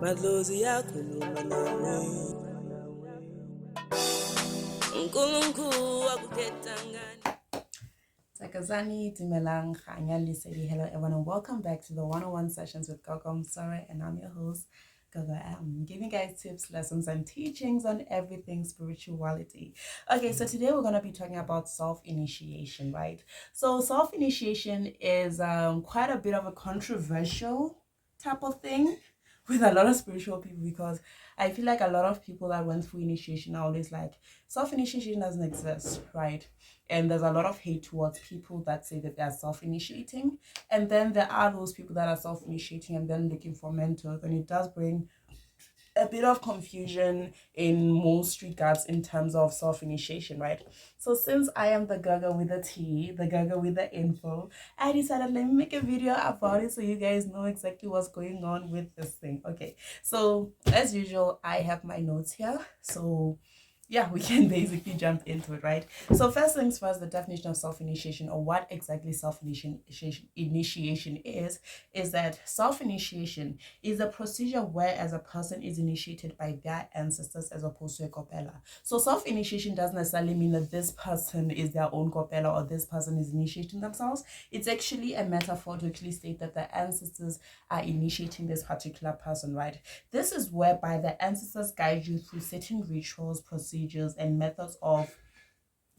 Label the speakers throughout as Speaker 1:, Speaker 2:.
Speaker 1: madlozi yakhuluma nawe uNkulunkulu akukhetha ngani.
Speaker 2: Takazani Dimelang Khanya Lisedi. Hello everyone and welcome back to the 101 sessions with Gogo Msore, and I'm your host Gogo. I'm giving you guys tips, lessons and teachings on everything spirituality. Okay, so today we're going to be talking about self-initiation, right? So self-initiation is quite a bit of a controversial type of thing with a lot of spiritual people, because I feel like a lot of people that went through initiation are always like, self-initiation doesn't exist, right? And there's a lot of hate towards people that say that they're self-initiating, and then there are those people that are self-initiating and then looking for mentors, and it does bring a bit of confusion in most regards in terms of self-initiation, right? So since I am the Gaga with the tea, the Gaga with the info, I decided let me make a video about it so you guys know exactly what's going on with this thing. Okay, so as usual, I have my notes here, so yeah, we can basically jump into it, right? So first things first, the definition of self-initiation, or what exactly self-initiation is that self-initiation is a procedure where as a person is initiated by their ancestors as opposed to a kopela. So self-initiation doesn't necessarily mean that this person is their own kopela or this person is initiating themselves. It's actually a metaphor to actually state that the ancestors are initiating this particular person, right? This is whereby the ancestors guide you through certain rituals, procedures, and methods of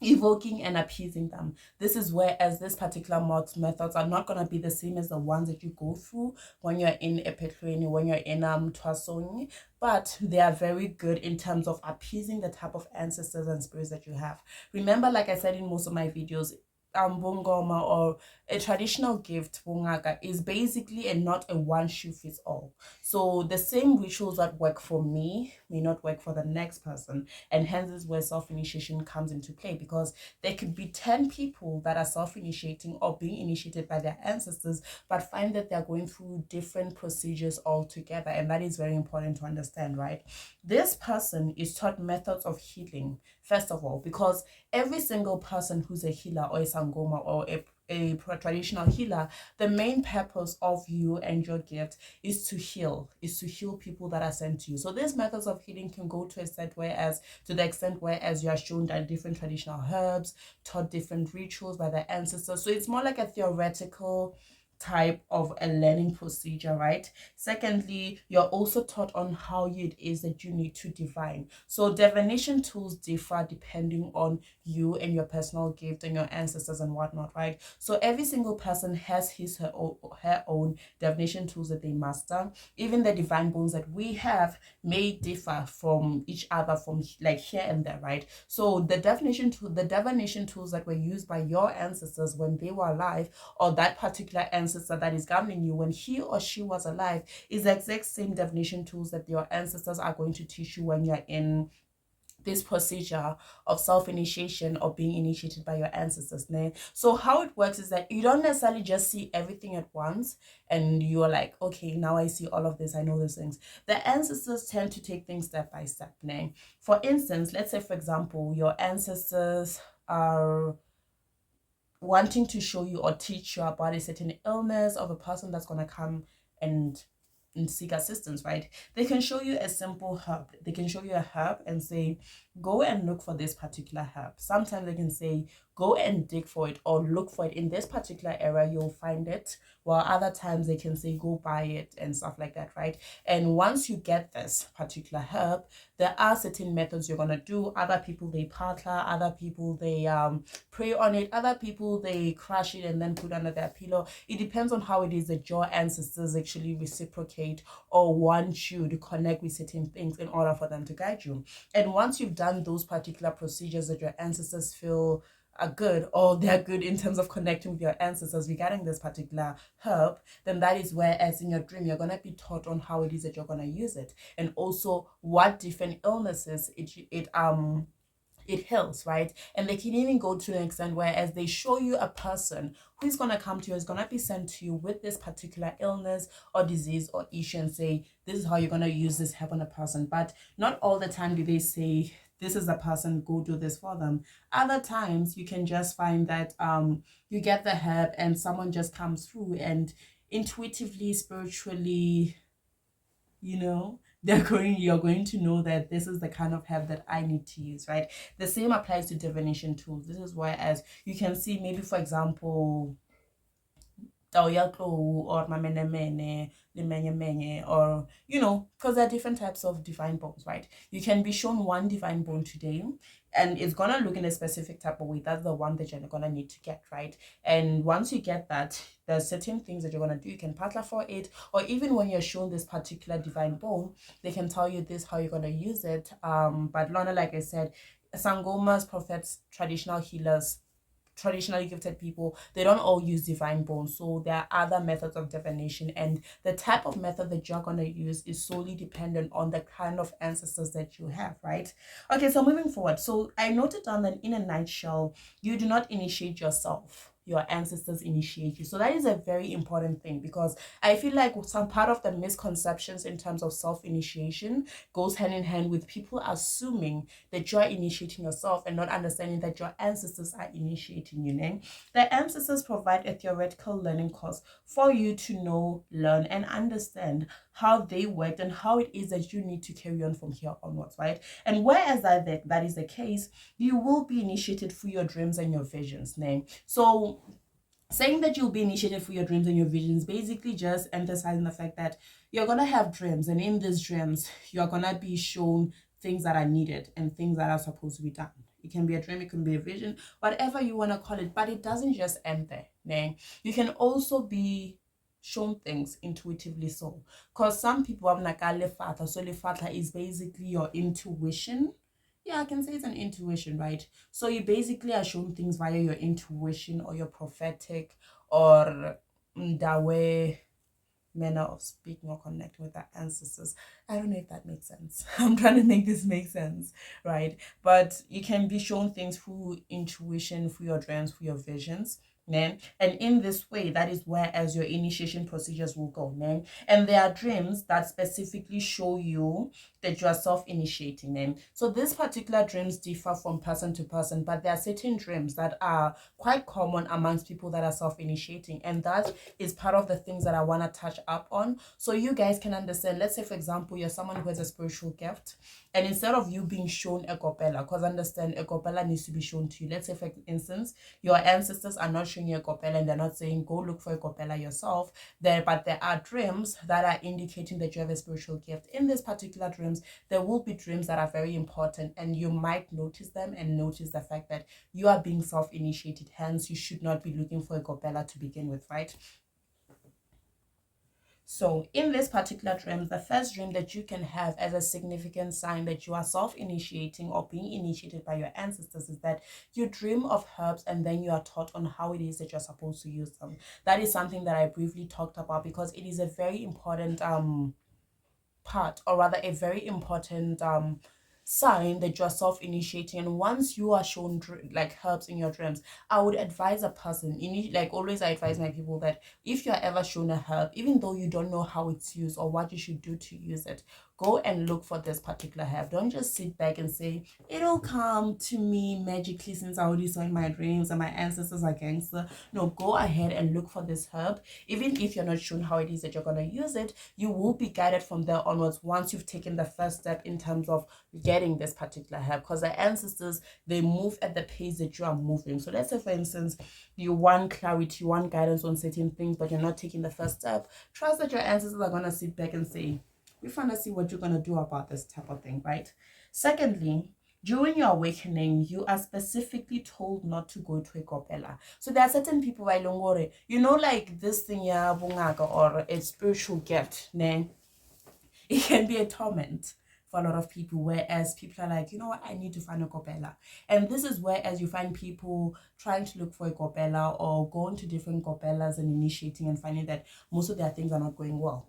Speaker 2: evoking and appeasing them. This is where, as this particular methods are not going to be the same as the ones that you go through when you're in Epetreni, when you're in Twasoni, but they are very good in terms of appeasing the type of ancestors and spirits that you have. Remember, like I said in most of my videos, bungoma, or a traditional gift bungaga, is basically and not a one shoe fits all. So the same rituals that work for me may not work for the next person, and hence is where self-initiation comes into play, because there could be 10 people that are self-initiating or being initiated by their ancestors, but find that they're going through different procedures altogether, and that is very important to understand, right? This person is taught methods of healing, first of all, because every single person who's a healer or a sangoma or a traditional healer, the main purpose of you and your gift is to heal people that are sent to you. So these methods of healing can go to the extent whereas you are shown that different traditional herbs, taught different rituals by the ancestors. So it's more like a theoretical type of a learning procedure, right? Secondly, you're also taught on how it is that you need to divine. So divination tools differ depending on you and your personal gift and your ancestors and whatnot, right? So every single person has her own divination tools that they master. Even the divine bones that we have may differ from each other, from like here and there, right? So the divination tools that were used by your ancestors when they were alive, or that particular ancestor that is governing you when he or she was alive, is the exact same divination tools that your ancestors are going to teach you when you're in this procedure of self-initiation or being initiated by your ancestors. So how it works is that you don't necessarily just see everything at once and you're like, okay, now I see all of this, I know these things. The ancestors tend to take things step by step. For instance, let's say, for example, your ancestors are wanting to show you or teach you about a certain illness of a person that's going to come and seek assistance, right? They can show you a simple herb. They can show you a herb and say, go and look for this particular herb. Sometimes they can say, go and dig for it or look for it in this particular area, you'll find it. While other times they can say, go buy it and stuff like that, right? And once you get this particular herb, there are certain methods you're gonna do. Other people, they patla, other people, they pray on it, other people, they crush it and then put under their pillow. It depends on how it is that your ancestors actually reciprocate or want you to connect with certain things in order for them to guide you. And once you've done those particular procedures that your ancestors feel are good, or they're good in terms of connecting with your ancestors regarding this particular herb, then that is where, as in your dream, you're going to be taught on how it is that you're going to use it, and also what different illnesses it heals, right? And they can even go to an extent where, as they show you a person who's going to come to you, is going to be sent to you with this particular illness or disease or issue, and say, this is how you're going to use this herb on a person. But not all the time do they say, this is the person, go do this for them. Other times you can just find that you get the herb and someone just comes through and intuitively, spiritually, you're going to know that this is the kind of herb that I need to use, right? The same applies to divination tools. This is why, as you can see, maybe for example, or mamenemene, limenye, or because there are different types of divine bones, right? You can be shown one divine bone today, and it's gonna look in a specific type of way. That's the one that you're gonna need to get, right? And once you get that, there's certain things that you're gonna do. You can partner for it, or even when you're shown this particular divine bone, they can tell you this how you're gonna use it. But Lorna, like I said, sangomas, prophets, traditional healers, traditionally gifted people, they don't all use divine bones. So there are other methods of divination, and the type of method that you're going to use is solely dependent on the kind of ancestors that you have, right? Okay, so moving forward, so I noted down that in a nutshell, you do not initiate yourself, your ancestors initiate you. So that is a very important thing, because I feel like some part of the misconceptions in terms of self-initiation goes hand in hand with people assuming that you're initiating yourself and not understanding that your ancestors are initiating you. The ancestors provide a theoretical learning course for you to know, learn, and understand how they worked and how it is that you need to carry on from here onwards, right? And whereas that is the case, you will be initiated through your dreams and your visions. So saying that you'll be initiated for your dreams and your visions basically just emphasizing the fact that you're gonna have dreams, and in these dreams you're gonna be shown things that are needed and things that are supposed to be done. It can be a dream, it can be a vision, whatever you want to call it, but it doesn't just end there. You can also be shown things intuitively, so because some people have like a lefata. So lefata is basically your intuition. Yeah, I can say it's an intuition, right? So you basically are shown things via your intuition or your prophetic or dawe manner of speaking or connecting with the ancestors. I don't know if that makes sense. I'm trying to make this make sense, right? But you can be shown things through intuition, through your dreams, through your visions. And in this way, that is where as your initiation procedures will go. And there are dreams that specifically show you that you are self-initiating. So these particular dreams differ from person to person, but there are certain dreams that are quite common amongst people that are self-initiating, and that is part of the things that I want to touch up on, so you guys can understand. Let's say, for example, you're someone who has a spiritual gift, and instead of you being shown a kopela, because understand, a kopela needs to be shown to you. Let's say, for instance, your ancestors are not showing you a kopela, and they're not saying go look for a kopela yourself there, but there are dreams that are indicating that you have a spiritual gift. In this particular dreams, there will be dreams that are very important, and you might notice them and notice the fact that you are being self-initiated. Hence, you should not be looking for a kopela to begin with, right? So in this particular dream, the first dream that you can have as a significant sign that you are self-initiating or being initiated by your ancestors is that you dream of herbs and then you are taught on how it is that you're supposed to use them. That is something that I briefly talked about because it is a very important part, or rather a very important sign that you're self-initiating. And once you are shown like herbs in your dreams, I would advise a person, like always I advise my people, that if you're ever shown a herb, even though you don't know how it's used or what you should do to use it, go and look for this particular herb. Don't just sit back and say it'll come to me magically since I already saw in my dreams and my ancestors are gangster. No, go ahead and look for this herb. Even if you're not shown how it is that you're going to use it, you will be guided from there onwards once you've taken the first step in terms of getting this particular herb, because the ancestors, they move at the pace that you are moving. So let's say, for instance, you want clarity, you want guidance on certain things, but you're not taking the first step. Trust that your ancestors are going to sit back and say, we find to see what you're going to do about this type of thing, right? Secondly, during your awakening, you are specifically told not to go to a kopela. So there are certain people, like this thing, or a spiritual gift, it can be a torment for a lot of people, whereas people are like, you know what, I need to find a kopela. And this is whereas you find people trying to look for a kopela or going to different kopelas and initiating and finding that most of their things are not going well.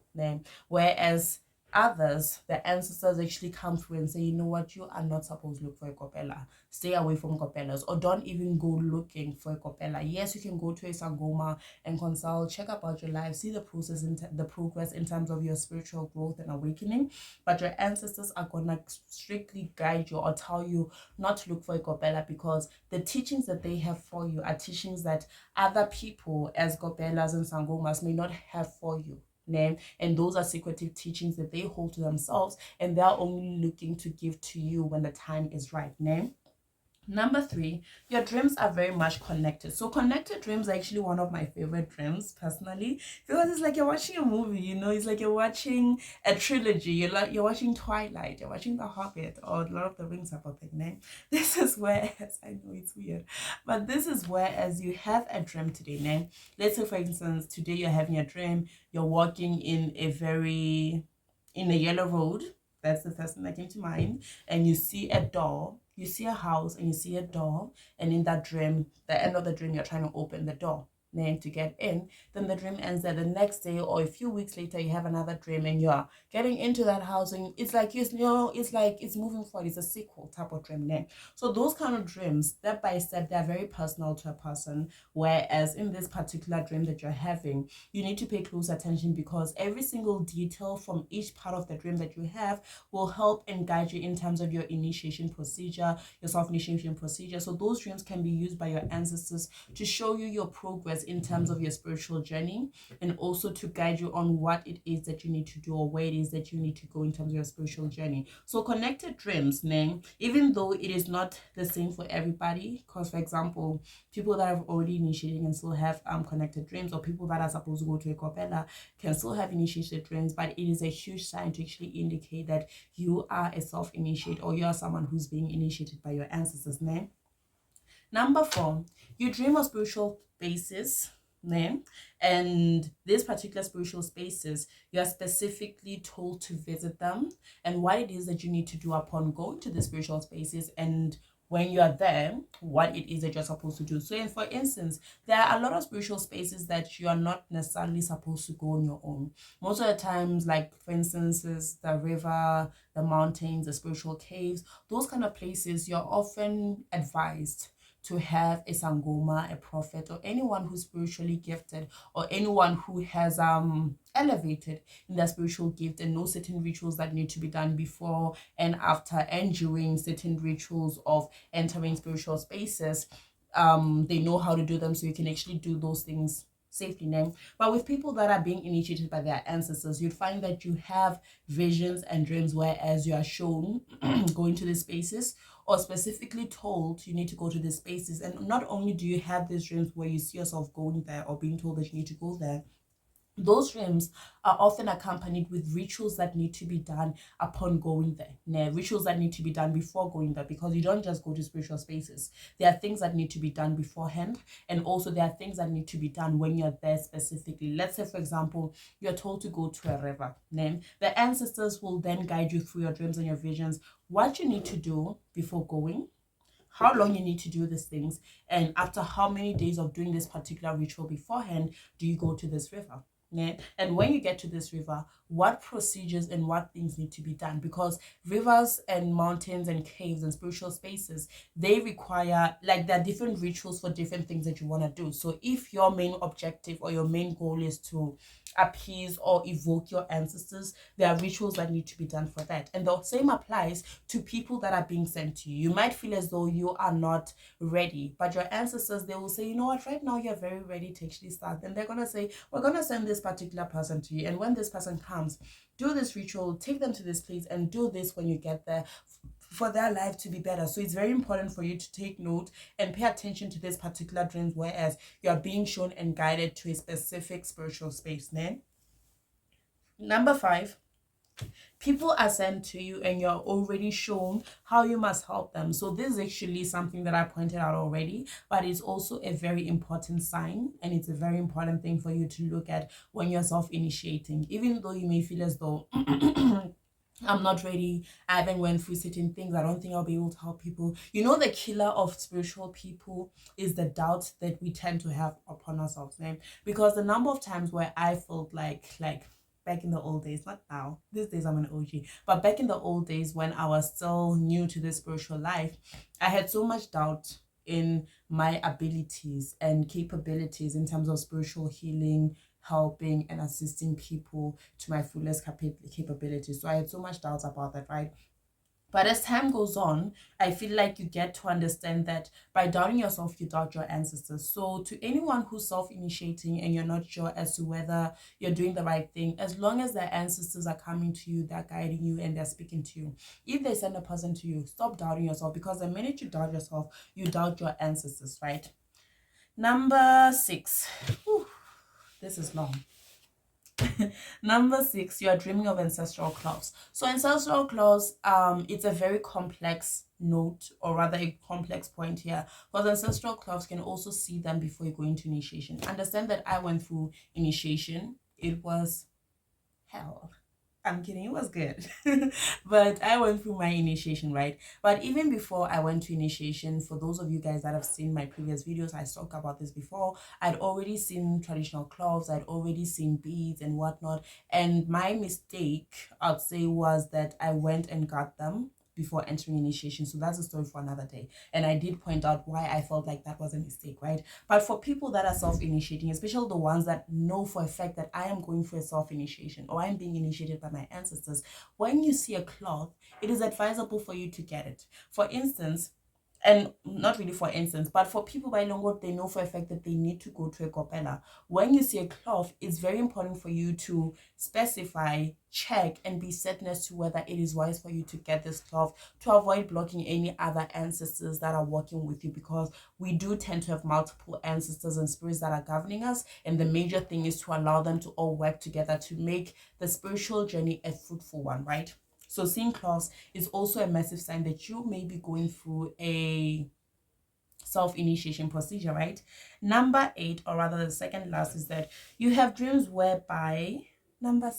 Speaker 2: Whereas others, the ancestors actually come through and say, you know what, you are not supposed to look for a kopela. Stay away from kopelas, or don't even go looking for a kopela. Yes, you can go to a sangoma and consult, check about your life, see the process, the progress in terms of your spiritual growth and awakening, but your ancestors are gonna strictly guide you or tell you not to look for a kopela, because the teachings that they have for you are teachings that other people as kopelas and sangomas may not have for you. name, and those are secretive teachings that they hold to themselves, and they're only looking to give to you when the time is right, name. Number 3, your dreams are very much connected. So connected dreams are actually one of my favorite dreams personally, because it's like you're watching a movie, you know, it's like you're watching a trilogy. You're watching Twilight, you're watching The Hobbit or Lord of the Rings type of thing, name. This is where, as I know it's weird, but this is where as you have a dream today, name. Let's say for instance, today you're having a dream, you're walking in a yellow road. That's the first thing that came to mind. And you see a door, you see a house, and you see a door. And in that dream, the end of the dream, you're trying to open the door, then to get in. Then the dream ends there. The next day or a few weeks later, you have another dream, and you're getting into that house, and it's like it's like it's moving forward. It's a sequel type of dream name. So those kind of dreams, step by step, they're very personal to a person. Whereas in this particular dream that you're having, you need to pay close attention, because every single detail from each part of the dream that you have will help and guide you in terms of your initiation procedure, your self-initiation procedure. So those dreams can be used by your ancestors to show you your progress in terms of your spiritual journey, and also to guide you on what it is that you need to do or where it is that you need to go in terms of your spiritual journey. So connected dreams, name, even though it is not the same for everybody, because for example, people that have already initiated and still have connected dreams, or people that are supposed to go to a Kopela can still have initiated dreams, but it is a huge sign to actually indicate that you are a self-initiate, or you are someone who's being initiated by your ancestors, name. Number 4, you dream of spiritual spaces, name, and these particular spiritual spaces, you are specifically told to visit them, and what it is that you need to do upon going to the spiritual spaces, and when you are there, what it is that you're supposed to do. So for instance, there are a lot of spiritual spaces that you are not necessarily supposed to go on your own. Most of the times, like for instance, is the river, the mountains, the spiritual caves, those kind of places, you're often advised to have a sangoma, a prophet, or anyone who's spiritually gifted, or anyone who has elevated in their spiritual gift, and know certain rituals that need to be done before and after and during certain rituals of entering spiritual spaces. They know how to do them, so you can actually do those things safely, name. But with people that are being initiated by their ancestors, you'd find that you have visions and dreams whereas you are shown going to these spaces, or specifically told you need to go to these spaces. And not only do you have these dreams where you see yourself going there or being told that you need to go there, those dreams are often accompanied with rituals that need to be done upon going there. Now, rituals that need to be done before going there, because you don't just go to spiritual spaces. There are things that need to be done beforehand, and also there are things that need to be done when you're there specifically. Let's say, for example, you're told to go to a river. Then the ancestors will then guide you through your dreams and your visions, what you need to do before going, how long you need to do these things, and after how many days of doing this particular ritual beforehand do you go to this river. And when you get to this river, what procedures and what things need to be done, because rivers and mountains and caves and spiritual spaces, they require, like, there are different rituals for different things that you want to do. So if your main objective or your main goal is to appease or evoke your ancestors, there are rituals that need to be done for that. And the same applies to people that are being sent to you. You might feel as though you are not ready, but your ancestors, they will say, you know what, right now you're very ready to actually start. And they're going to say, we're going to send this particular person to you, and when this person comes, do this ritual, take them to this place, and do this when you get there, for their life to be better. So it's very important for you to take note and pay attention to this particular dreams, whereas you are being shown and guided to a specific spiritual space. Number 5, people are sent to you and you're already shown how you must help them. So this is actually something that I pointed out already, but it's also a very important sign, and it's a very important thing for you to look at when you're self-initiating. Even though you may feel as though I'm not ready, I haven't went through certain things, I don't think I'll be able to help people. You know, the killer of spiritual people is the doubt that we tend to have upon ourselves, because the number of times where I felt like back in the old days, not now, these days I'm an OG, but back in the old days when I was still new to this spiritual life, I had so much doubt in my abilities and capabilities in terms of spiritual healing, helping and assisting people to my fullest capabilities. So I had so much doubts about that, right? But as time goes on, I feel like you get to understand that by doubting yourself, you doubt your ancestors. So to anyone who's self-initiating and you're not sure as to whether you're doing the right thing, as long as their ancestors are coming to you, they're guiding you and they're speaking to you. If they send a person to you, stop doubting yourself, because the minute you doubt yourself, you doubt your ancestors, right? Number 6. Whew, this is long. Number 6, you are dreaming of ancestral cloths. So ancestral cloths, it's a very complex note, or rather a complex point here, because ancestral cloths can also see them before you go into initiation. Understand that I went through initiation. It was hell. I'm kidding, it was good. But I went through my initiation, right? But even before I went to initiation, for those of you guys that have seen my previous videos, I talked about this before, I'd already seen traditional cloths, I'd already seen beads and whatnot. And my mistake, I'd say, was that I went and got them before entering initiation. So that's a story for another day. And I did point out why I felt like that was a mistake, right? But for people that are self-initiating, especially the ones that know for a fact that I am going for a self-initiation or I'm being initiated by my ancestors, when you see a cloth, it is advisable for you to get it. For instance, and not really for instance, but for people by Longo, they know for a fact that they need to go to a kopela. When you see a cloth, it's very important for you to specify, check, and be certain as to whether it is wise for you to get this cloth, to avoid blocking any other ancestors that are working with you, because we do tend to have multiple ancestors and spirits that are governing us, and the major thing is to allow them to all work together to make the spiritual journey a fruitful one, right? So seeing cloths is also a massive sign that you may be going through a self-initiation procedure, right? Number 8, or rather the second last, is that you have dreams whereby, number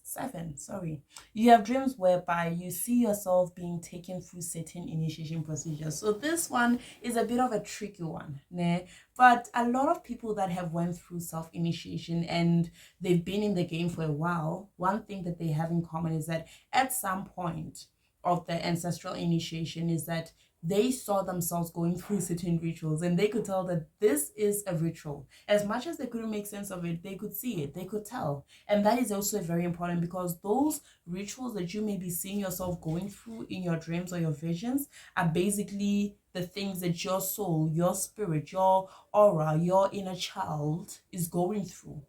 Speaker 2: 7, sorry, you have dreams whereby you see yourself being taken through certain initiation procedures. So this one is a bit of a tricky one, né? But a lot of people that have went through self-initiation and they've been in the game for a while, one thing that they have in common is that at some point of the ancestral initiation is that they saw themselves going through certain rituals, and they could tell that this is a ritual. As much as they couldn't make sense of it, they could see it, they could tell. And that is also very important, because those rituals that you may be seeing yourself going through in your dreams or your visions are basically the things that your soul, your spirit, your aura, your inner child is going through,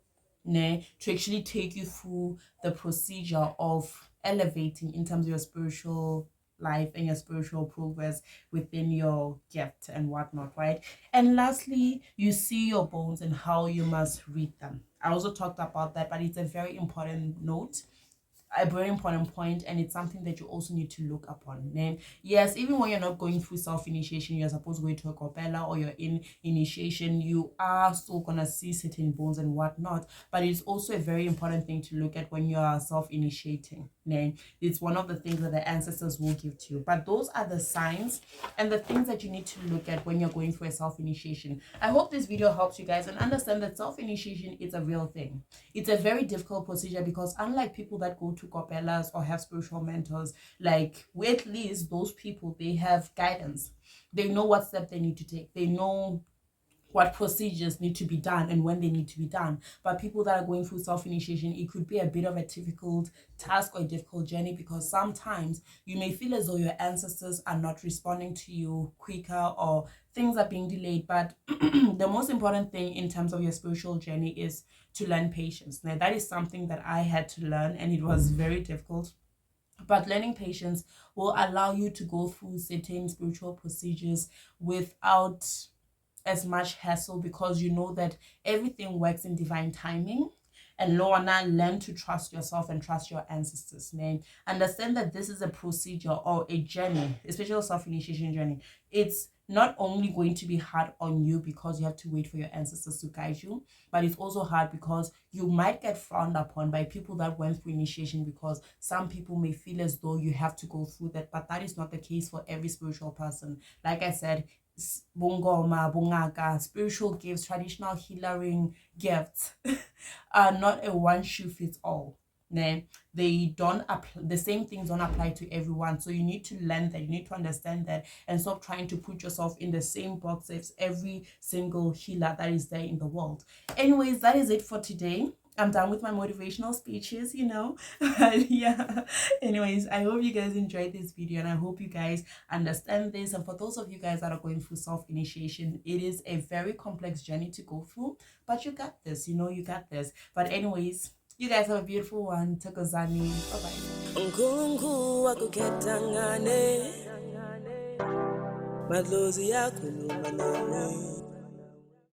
Speaker 2: né? To actually take you through the procedure of elevating in terms of your spiritual life and your spiritual progress within your gift and whatnot, right? And lastly, you see your bones and how you must read them. I also talked about that, but it's a very important note, a very important point, and it's something that you also need to look upon. And yes, even when you're not going through self-initiation, you're supposed to go to a kopela or you're in initiation, you are still gonna see certain bones and whatnot. But it's also a very important thing to look at when you are self-initiating. And it's one of the things that the ancestors will give to you. But those are the signs and the things that you need to look at when you're going through a self-initiation. I hope this video helps you guys and understand that self-initiation is a real thing. It's a very difficult procedure, because unlike people that go to kopelas or have spiritual mentors, like, at least those people, they have guidance. They know what step they need to take. They know what procedures need to be done and when they need to be done. But people that are going through self-initiation, it could be a bit of a difficult task or a difficult journey, because sometimes you may feel as though your ancestors are not responding to you quicker or things are being delayed. But the most important thing in terms of your spiritual journey is to learn patience. Now, that is something that I had to learn, and it was very difficult. But learning patience will allow you to go through certain spiritual procedures without as much hassle, because you know that everything works in divine timing. And Lorna, learn to trust yourself and trust your ancestors, man. Understand that this is a procedure or a journey, especially a self-initiation journey. It's not only going to be hard on you because you have to wait for your ancestors to guide you, but it's also hard because you might get frowned upon by people that went through initiation, because some people may feel as though you have to go through that, but that is not the case for every spiritual person. Like I said, bongoma, bongaka, spiritual gifts, traditional healing gifts are not a one shoe fits all. They don't apply, the same things don't apply to everyone. So you need to learn that, you need to understand that, and stop trying to put yourself in the same box as every single healer that is there in the world. Anyways, that is it for today. I'm done with my motivational speeches, But yeah, anyways, I hope you guys enjoyed this video and I hope you guys understand this. And for those of you guys that are going through self-initiation, it is a very complex journey to go through, but you got this, you got this. But anyways, you guys have a beautiful one. Thokozani. Bye-bye.
Speaker 1: uNkulunkulu wakukhetha ngane madlozi yakhuluma nami